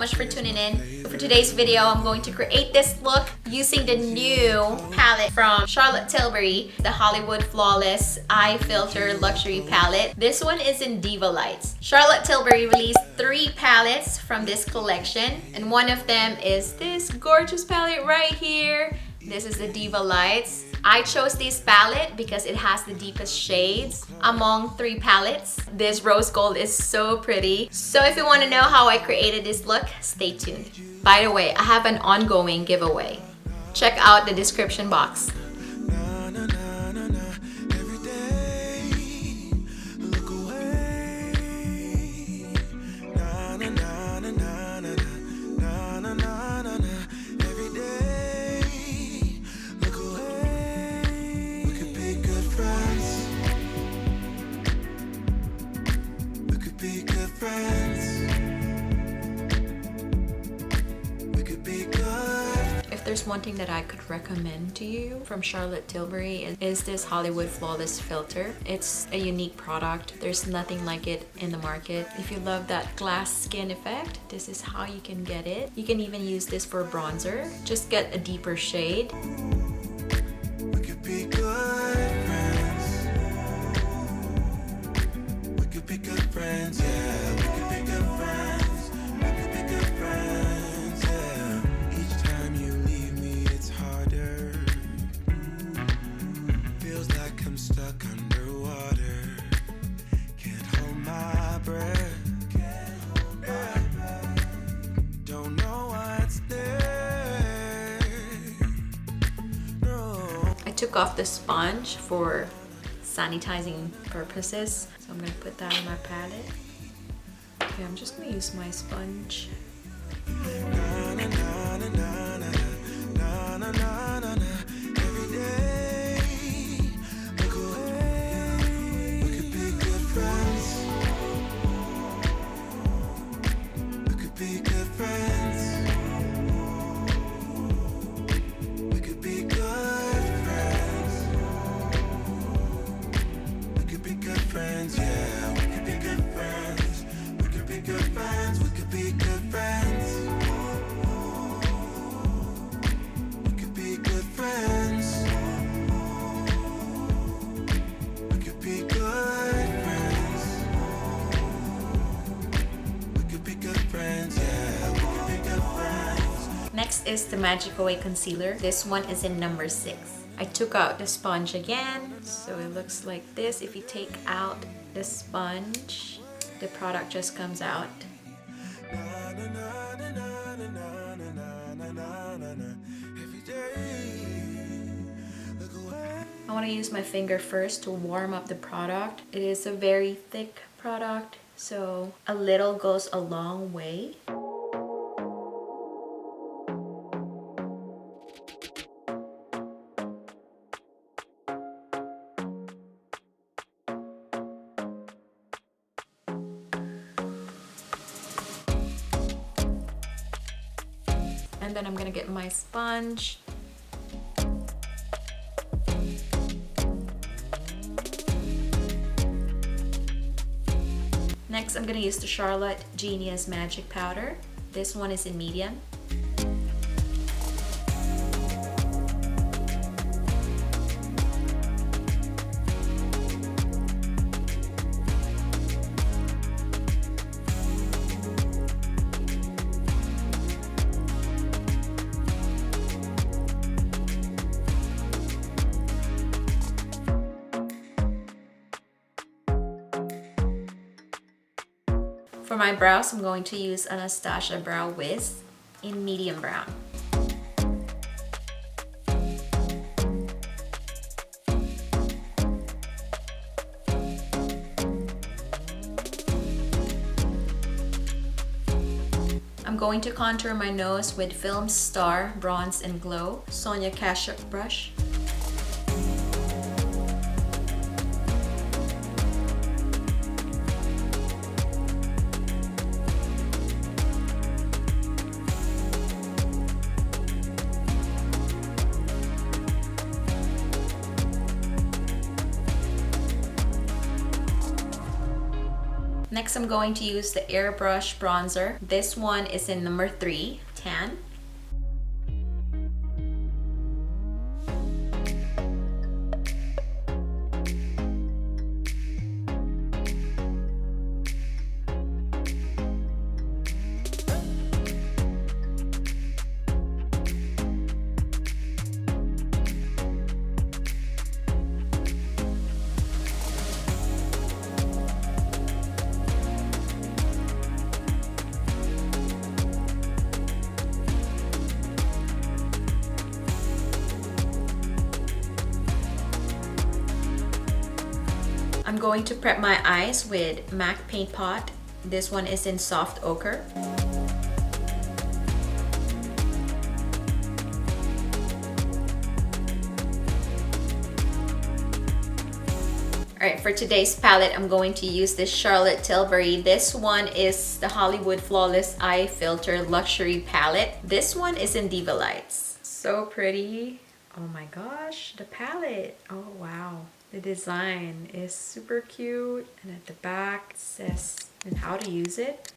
much for tuning in. For today's video, I'm going to create this look using the new palette from Charlotte Tilbury, the Hollywood Flawless Eye Filter Luxury Palette. This one is in Diva Lights. Charlotte Tilbury released 3 palettes from this collection, and one of them is this gorgeous palette right here. This is the Diva Lights. I chose this palette because it has the deepest shades among 3 palettes. This rose gold is so pretty. So if you want to know how I created this look, stay tuned. By the way, I have an ongoing giveaway. Check out the description box. If there's one thing that I could recommend to you from Charlotte Tilbury is this Hollywood Flawless filter. It's a unique product. There's nothing like it in the market. If you love that glass skin effect, this is how you can get it. You can even use this for bronzer. Just get a deeper shade. We could be good friends. We could be good friends, yeah. We could be good friends. We could be good friends, yeah. Each time you leave me, it's harder. Feels like I'm stuck underwater. Can't hold my breath. Can't hold my breath. Don't know what's there. No. I took off the sponge for sanitizing purposes, so I'm gonna put that in my palette. Okay, I'm just gonna use my sponge. Next is the Magic Away Concealer. This one is in number 6. I took out the sponge again, so it looks like this. If you take out the sponge, the product just comes out. I want to use my finger first to warm up the product. It is a very thick product, so a little goes a long way. And then I'm gonna get my sponge. Next, I'm gonna use the Charlotte Genius Magic Powder. This one is in medium. For my brows, I'm going to use Anastasia Brow Wiz in medium brown. I'm going to contour my nose with Film Star Bronze and Glow Sonia Kashuk brush. Next, I'm going to use the airbrush bronzer. This one is in number 3, tan. I'm going to prep my eyes with MAC Paint Pot. This one is in soft ochre. Alright, for today's palette, I'm going to use this Charlotte Tilbury. This one is the Hollywood Flawless Eye Filter Luxury Palette. This one is in Diva Lights. So pretty. Oh my gosh, the palette. Oh wow. The design is super cute, and at the back it says and how to use it.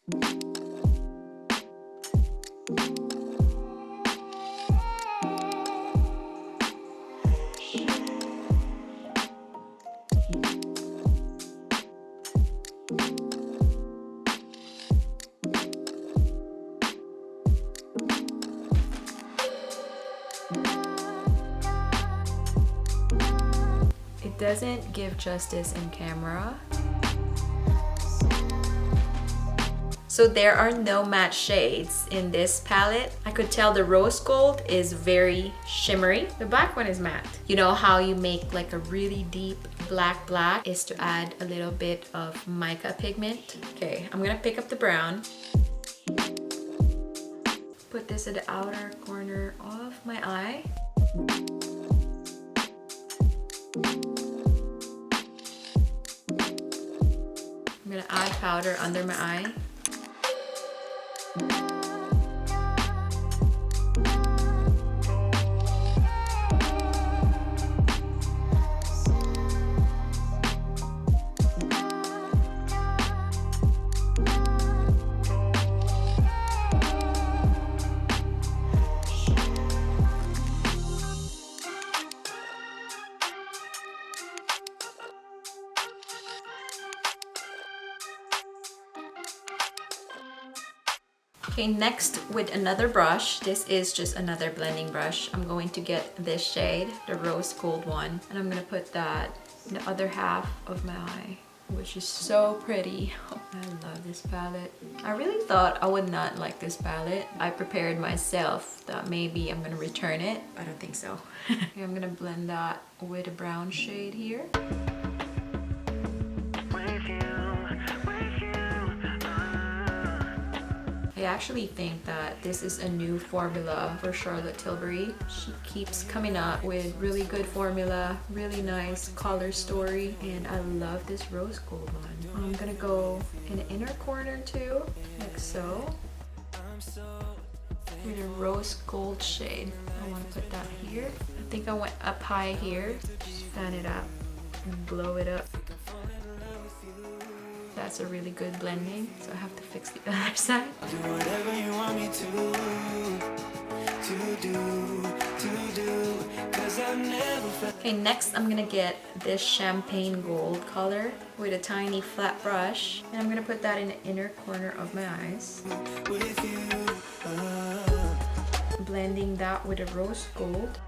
It doesn't give justice in camera. So there are no matte shades in this palette. I could tell the rose gold is very shimmery. The black one is matte. You know how you make like a really deep black is to add a little bit of mica pigment. Okay, I'm gonna pick up the brown. Put this at the outer corner of my eye. I'm gonna add powder under my eye. Okay, next with another brush, this is just another blending brush. I'm going to get this shade, the rose gold one, and I'm gonna put that in the other half of my eye, which is so pretty. I love this palette. I really thought I would not like this palette. I prepared myself that maybe I'm gonna return it. I don't think so. Okay, I'm gonna blend that with a brown shade here. I actually think that this is a new formula for Charlotte Tilbury. She keeps coming up with really good formula, really nice color story, and I love this rose gold one. I'm gonna go in the inner corner too, like so, with a rose gold shade. I want to put that here. I think I went up high here. Just fan it up and blow it up. That's a really good blending, so I have to fix the other side. I'll do whatever you want me to 'cause I've never felt. Okay, next I'm gonna get this champagne gold color with a tiny flat brush, and I'm gonna put that in the inner corner of my eyes. With you, Blending that with a rose gold.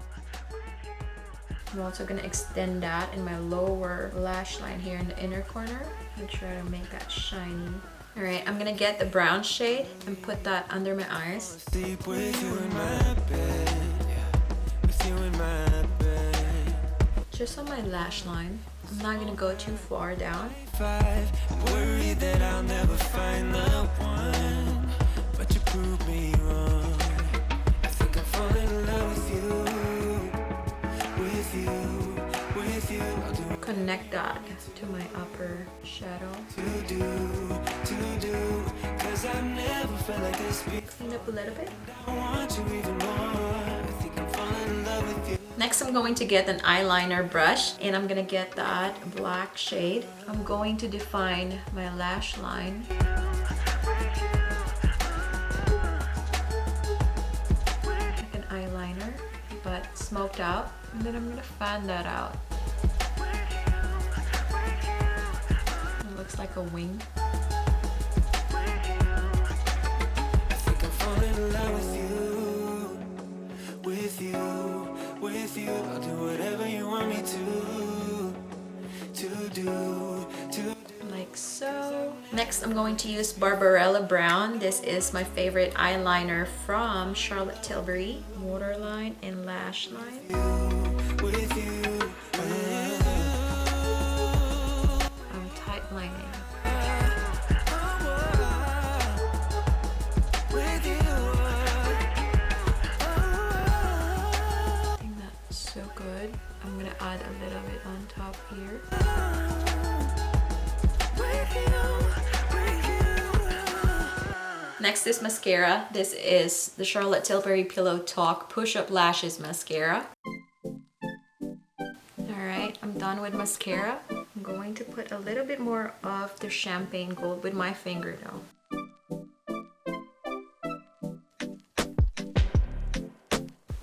I'm also gonna extend that in my lower lash line here in the inner corner and try to make that shiny. All right, I'm gonna get the brown shade and put that under my eyes. sleep with you in my bed, with you in my bed. Just on my lash line. I'm not gonna go too far down. Worried that I'll never find the one, but you prove me wrong. I think I'm falling in love with you, with you, with you. I'll do Connect that to my upper shadow. to do, 'cause I've never felt like this before. Clean up a little bit. I want you even more. I think I'm falling in love with you. Next, I'm going to get an eyeliner brush, and I'm gonna get that black shade. I'm going to define my lash line. Like an eyeliner, but smoked out. And then I'm gonna fan that out. It looks like a wing. I think I'm falling in love with you, with you, with you. I'll do whatever you want me to do. Like so. Next, I'm going to use Barbarella Brown. This is my favorite eyeliner from Charlotte Tilbury. Waterline and lash line. With you, I'm tight lining. with you. I think that's so good. I'm gonna add a little bit on top here. Next is mascara. This is the Charlotte Tilbury Pillow Talk Push-Up Lashes Mascara. Alright, I'm done with mascara. I'm going to put a little bit more of the champagne gold with my finger though.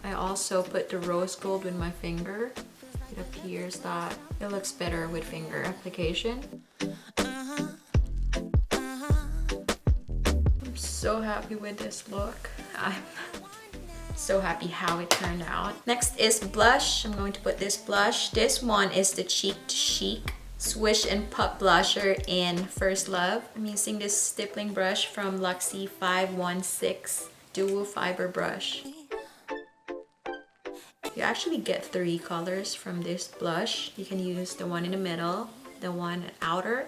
I also put the rose gold with my finger. It appears that it looks better with finger application. I'm so happy with this look. I'm so happy how it turned out. Next is blush. I'm going to put this blush. This one is the Cheek to Chic Swish and Puff Blusher in First Love. I'm using this stippling brush from Luxie 516 Dual Fiber Brush. You actually get 3 colors from this blush. You can use the one in the middle, the one outer,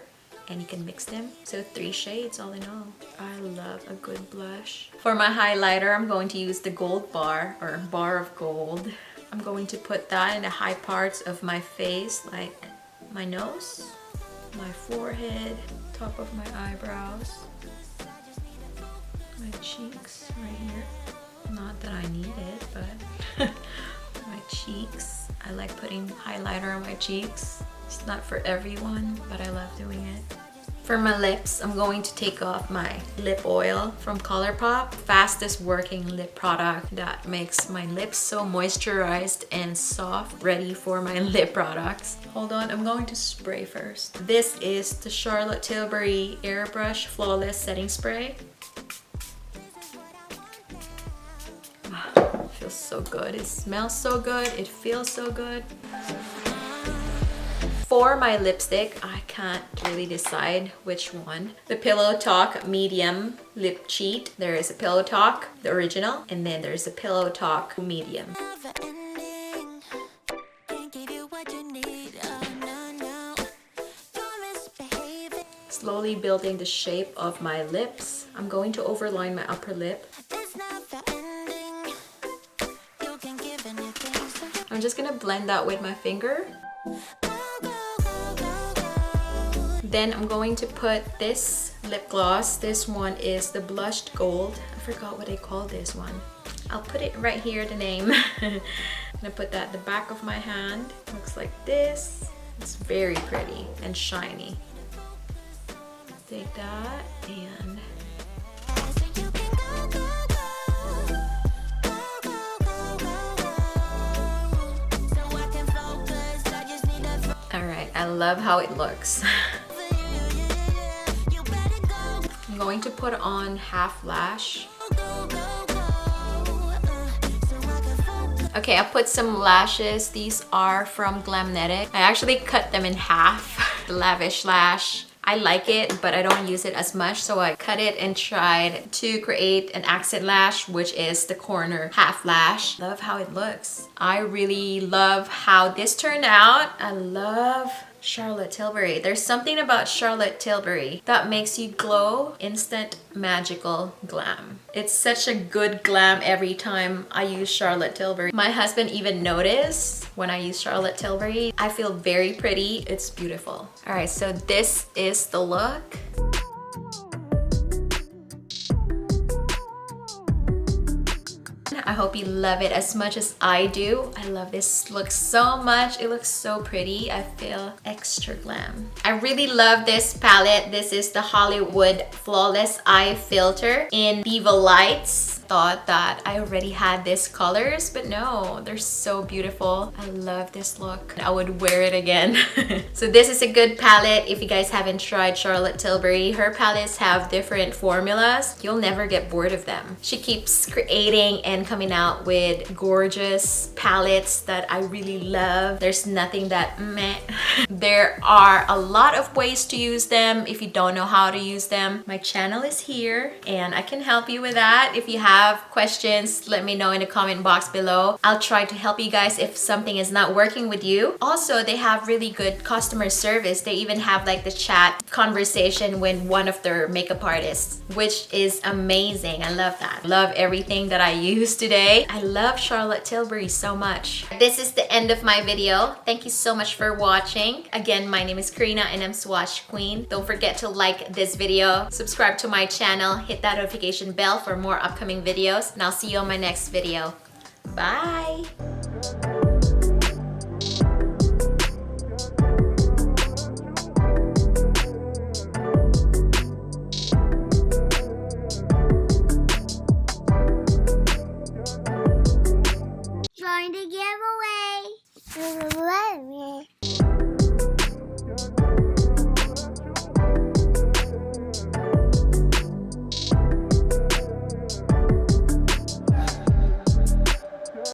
and you can mix them. So 3 shades all in all. I love a good blush. For my highlighter, I'm going to use the gold bar or bar of gold. I'm going to put that in the high parts of my face, like my nose, my forehead, top of my eyebrows, my cheeks right here. Not that I need it, but my cheeks. I like putting highlighter on my cheeks. It's not for everyone, but I love doing it. For my lips, I'm going to take off my lip oil from ColourPop. Fastest working lip product that makes my lips so moisturized and soft, ready for my lip products. Hold on, I'm going to spray first. This is the Charlotte Tilbury Airbrush Flawless Setting Spray. It feels so good. It smells so good. It feels so good. For my lipstick, I can't really decide which one. The Pillow Talk Medium Lip Cheat. There is a Pillow Talk, the original, and then there's a Pillow Talk Medium. Slowly building the shape of my lips. I'm going to overline my upper lip. I'm just gonna blend that with my finger. Then I'm going to put this lip gloss. This one is the Blushed Gold. I forgot what they call this one. I'll put it right here, the name. I'm gonna put that at the back of my hand. Looks like this. It's very pretty and shiny. Take that and alright, I love how it looks. I'm going to put on half lash. Okay, I put some lashes. These are from Glamnetic. I actually cut them in half. The Lavish Lash. I like it, but I don't use it as much, so I cut it and tried to create an accent lash, which is the corner half lash. Love how it looks. I really love how this turned out. I love Charlotte Tilbury. There's something about Charlotte Tilbury that makes you glow. Instant magical glam. It's such a good glam every time I use Charlotte Tilbury. My husband even noticed when I use Charlotte Tilbury. I feel very pretty. It's beautiful. All right, so this is the look. I hope you love it as much as I do. I love this look so much. It looks so pretty. I feel extra glam. I really love this palette. This is the Hollywood Flawless Eye Filter in Diva Lights. Thought that I already had these colors, but no, they're so beautiful. I love this look. I would wear it again. So this is a good palette if you guys haven't tried Charlotte Tilbury. Her palettes have different formulas. You'll never get bored of them. She keeps creating and coming out with gorgeous palettes that I really love. There's nothing that meh. There are a lot of ways to use them if you don't know how to use them. My channel is here and I can help you with that. If you have questions, let me know in the comment box below. I'll try to help you guys if something is not working with you. Also, they have really good customer service. They even have like the chat conversation with one of their makeup artists, which is amazing. I love that. Love everything that I used today. I love Charlotte Tilbury so much. This is the end of my video. Thank you so much for watching. Again, my name is Karina and I'm Swatch Queen. Don't forget to like this video, subscribe to my channel, hit that notification bell for more upcoming videos, and I'll see you on my next video. Bye!